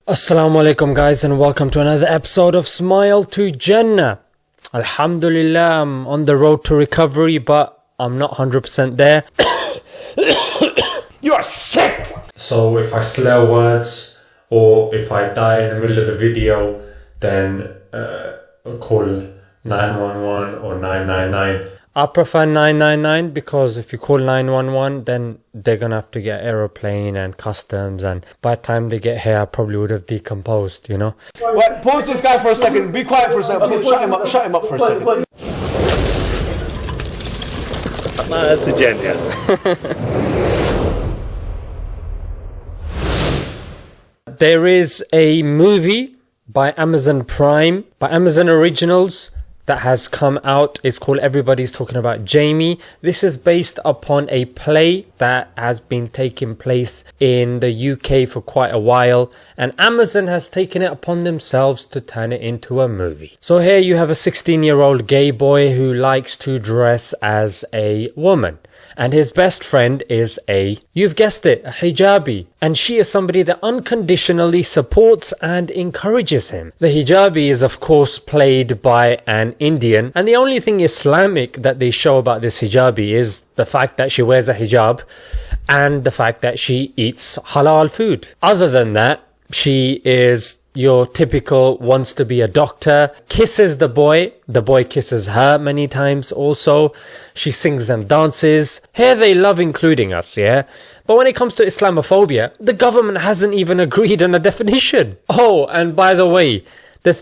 Assalamu alaikum guys, and welcome to another episode of Smile to Jannah. Alhamdulillah, I'm on the road to recovery, but I'm not 100% there. You are sick! So if I slur words or if I die in the middle of the video, then call 911 or 999. I prefer 999 because if you call 911, then they're gonna have to get aeroplane and customs, and by the time they get here, I probably would have decomposed, you know? What? Pause this guy for a second. Be quiet for a second. Okay, shut him up for a second. That's a genius. There is a movie by Amazon Prime, by Amazon Originals, that has come out. It's called Everybody's Talking About Jamie. This is based upon a play that has been taking place in the UK for quite a while, and Amazon has taken it upon themselves to turn it into a movie. So here you have a 16-year-old gay boy who likes to dress as a woman, and his best friend is you've guessed it, a hijabi. And she is somebody that unconditionally supports and encourages him. The hijabi is of course played by an Indian. And the only thing Islamic that they show about this hijabi is the fact that she wears a hijab and the fact that she eats halal food. Other than that, she is your typical wants to be a doctor, kisses the boy kisses her many times also, she sings and dances. Here they love including us, yeah? But when it comes to Islamophobia, the government hasn't even agreed on a definition. Oh, and by the way,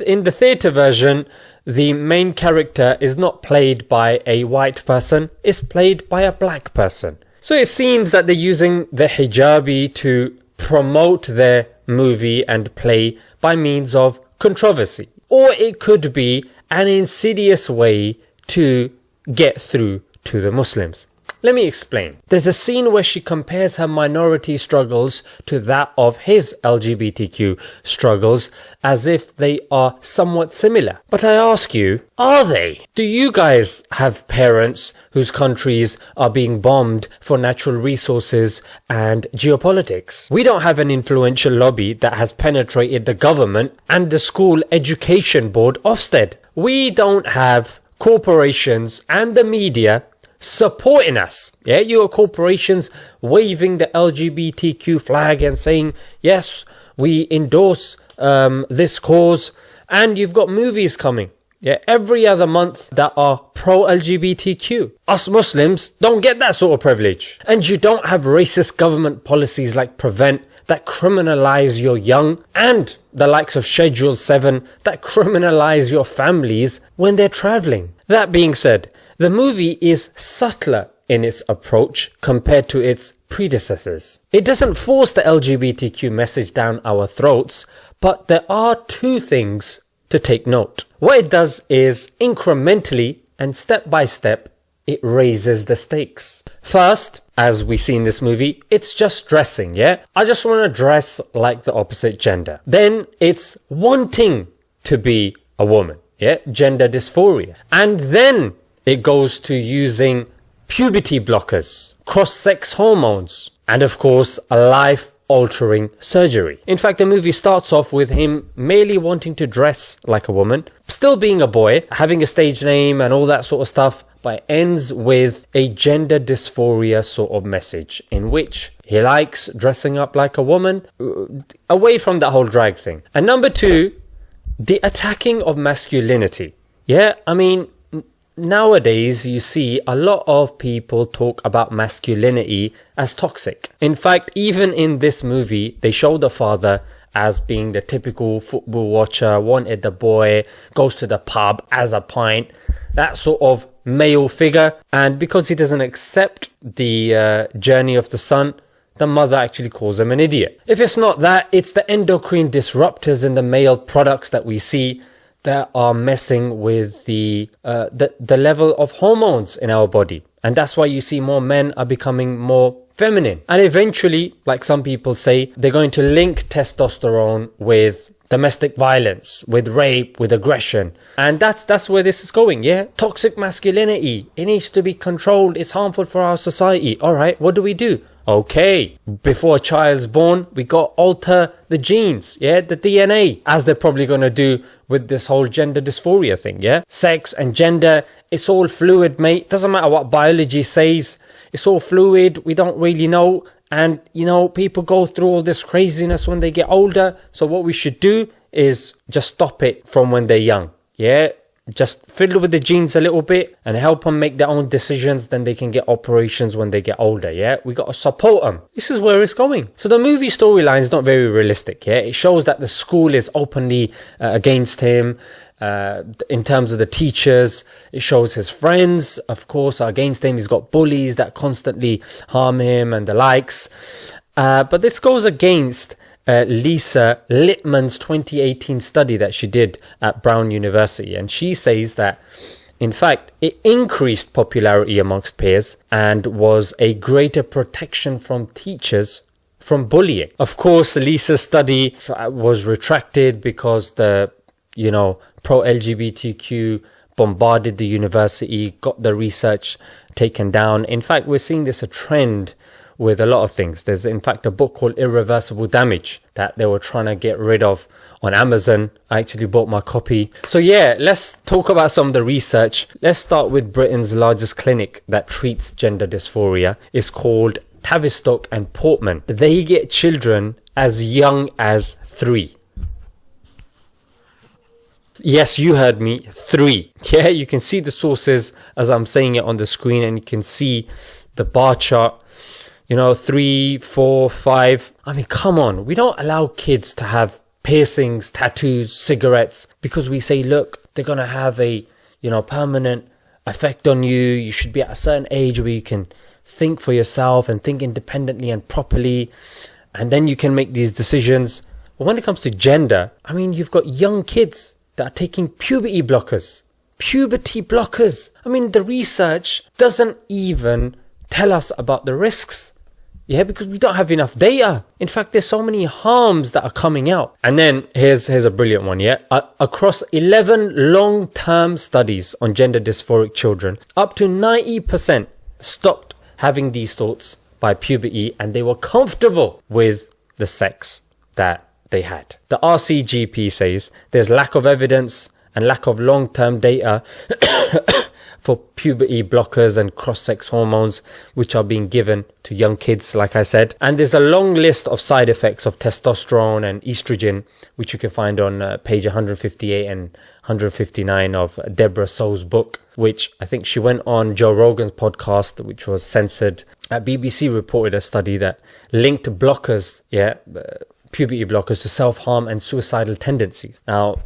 in the theatre version, the main character is not played by a white person, it's played by a black person. So it seems that they're using the hijabi to promote their movie and play by means of controversy. Or it could be an insidious way to get through to the Muslims. Let me explain. There's a scene where she compares her minority struggles to that of his LGBTQ struggles as if they are somewhat similar. But I ask you, are they? Do you guys have parents whose countries are being bombed for natural resources and geopolitics? We don't have an influential lobby that has penetrated the government and the school education board Ofsted. We don't have corporations and the media supporting us. Yeah, you got corporations waving the LGBTQ flag and saying, yes, we endorse this cause. And you've got movies coming, yeah, every other month that are pro-LGBTQ. Us Muslims don't get that sort of privilege. And you don't have racist government policies like Prevent that criminalize your young, and the likes of Schedule 7 that criminalize your families when they're traveling. That being said, the movie is subtler in its approach compared to its predecessors. It doesn't force the LGBTQ message down our throats, but there are two things to take note. What it does is incrementally and step by step, it raises the stakes. First, as we see in this movie, it's just dressing, yeah? I just want to dress like the opposite gender. Then it's wanting to be a woman, yeah? Gender dysphoria. And then it goes to using puberty blockers, cross-sex hormones, and of course, a life-altering surgery. In fact, the movie starts off with him merely wanting to dress like a woman, still being a boy, having a stage name and all that sort of stuff, but ends with a gender dysphoria sort of message in which he likes dressing up like a woman, away from that whole drag thing. And number two, the attacking of masculinity. Yeah, I mean, nowadays, you see a lot of people talk about masculinity as toxic. In fact, even in this movie, they show the father as being the typical football watcher, wanted the boy, goes to the pub, has a pint, that sort of male figure. And because he doesn't accept the journey of the son, the mother actually calls him an idiot. If it's not that, it's the endocrine disruptors in the male products that we see that are messing with the level of hormones in our body. And that's why you see more men are becoming more feminine. And eventually, like some people say, they're going to link testosterone with domestic violence, with rape, with aggression. And that's where this is going, yeah? Toxic masculinity. It needs to be controlled. It's harmful for our society. All right, what do? Okay, before a child's born, we got to alter the genes, yeah, the DNA, as they're probably going to do with this whole gender dysphoria thing, yeah? Sex and gender, it's all fluid, mate. Doesn't matter what biology says. It's all fluid. We don't really know. And, you know, people go through all this craziness when they get older. So what we should do is just stop it from when they're young, yeah? Just fiddle with the genes a little bit and help them make their own decisions. Then they can get operations when they get older, yeah? We got to support them. This is where it's going. So the movie storyline is not very realistic, yeah? It shows that the school is openly against him. In terms of the teachers, it shows his friends, of course, are against him. He's got bullies that constantly harm him and the likes. But this goes against Lisa Littman's 2018 study that she did at Brown University. And she says that, in fact, it increased popularity amongst peers and was a greater protection from teachers from bullying. Of course, Lisa's study was retracted because the, you know, pro-LGBTQ bombarded the university, got the research taken down. In fact, we're seeing this a trend with a lot of things. There's in fact a book called Irreversible Damage that they were trying to get rid of on Amazon. I actually bought my copy. So yeah, let's talk about some of the research. Let's start with Britain's largest clinic that treats gender dysphoria. It's called Tavistock and Portman. They get children as young as 3. Yes, you heard me, 3. Yeah, you can see the sources as I'm saying it on the screen, and you can see the bar chart. You know, 3, 4, 5. I mean, come on. We don't allow kids to have piercings, tattoos, cigarettes, because we say, look, they're going to have a, you know, permanent effect on you. You should be at a certain age where you can think for yourself and think independently and properly. And then you can make these decisions. But when it comes to gender, I mean, you've got young kids that are taking puberty blockers. Puberty blockers. I mean, the research doesn't even tell us about the risks. Yeah, because we don't have enough data. In fact, there's so many harms that are coming out. And then here's a brilliant one, yeah? Across 11 long-term studies on gender dysphoric children, up to 90% stopped having these thoughts by puberty, and they were comfortable with the sex that they had. The RCGP says there's lack of evidence and lack of long-term data for puberty blockers and cross-sex hormones, which are being given to young kids, like I said. And there's a long list of side effects of testosterone and estrogen, which you can find on page 158 and 159 of Deborah So's book, which I think she went on Joe Rogan's podcast, which was censored. BBC reported a study that linked blockers, puberty blockers, to self-harm and suicidal tendencies. Now,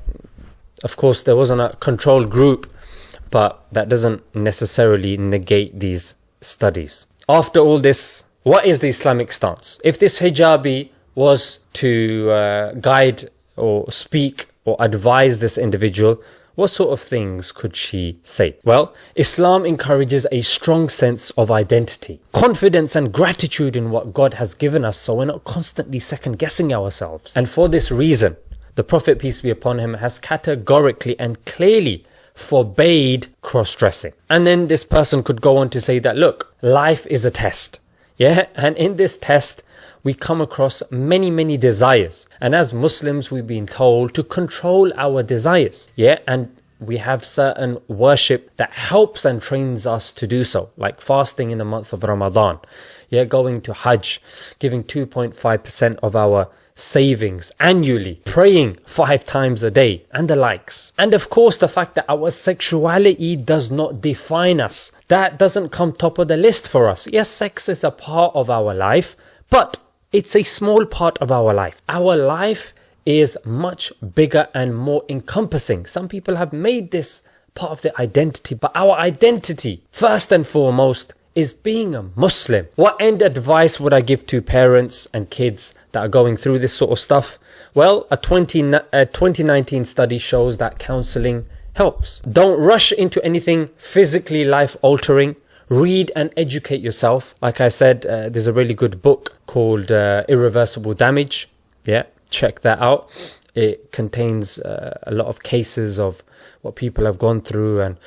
of course, there wasn't a control group, but that doesn't necessarily negate these studies. After all this, what is the Islamic stance? If this hijabi was to guide or speak or advise this individual, what sort of things could she say? Well, Islam encourages a strong sense of identity, confidence and gratitude in what God has given us, so we're not constantly second-guessing ourselves. And for this reason, the Prophet, peace be upon him, has categorically and clearly forbade cross-dressing. And then this person could go on to say that, look, life is a test. Yeah, and in this test, we come across many, many desires. And as Muslims, we've been told to control our desires. Yeah, and we have certain worship that helps and trains us to do so, like fasting in the month of Ramadan. Yeah, going to Hajj, giving 2.5% of our savings annually, praying 5 times a day, and the likes. And of course, the fact that our sexuality does not define us. That doesn't come top of the list for us. Yes, sex is a part of our life, but it's a small part of our life. Our life is much bigger and more encompassing. Some people have made this part of their identity, but our identity, first and foremost, is being a Muslim. What end advice would I give to parents and kids that are going through this sort of stuff? Well, a 2019 study shows that counseling helps. Don't rush into anything physically life-altering. Read and educate yourself. Like I said, there's a really good book called Irreversible Damage. Yeah, check that out. it contains a lot of cases of what people have gone through and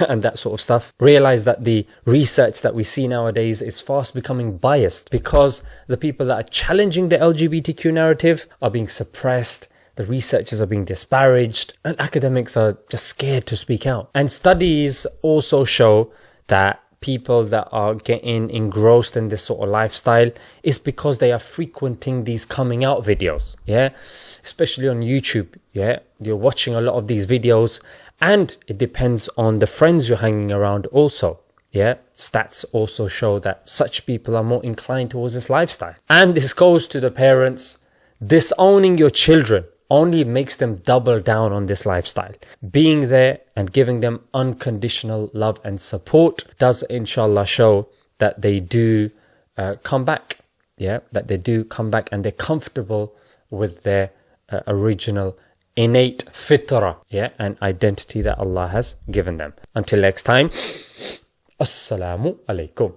and that sort of stuff. Realize that the research that we see nowadays is fast becoming biased because the people that are challenging the LGBTQ narrative are being suppressed, the researchers are being disparaged, and academics are just scared to speak out. And studies also show that people that are getting engrossed in this sort of lifestyle is because they are frequenting these coming out videos, yeah, especially on YouTube. Yeah, you're watching a lot of these videos, and it depends on the friends you're hanging around also. Yeah, stats also show that such people are more inclined towards this lifestyle. And this goes to the parents. Disowning your children only makes them double down on this lifestyle. Being there and giving them unconditional love and support does, inshallah, show that they do come back. Yeah, that they do come back and they're comfortable with their original innate fitrah, yeah, and identity that Allah has given them. Until next time, Assalamu alaikum.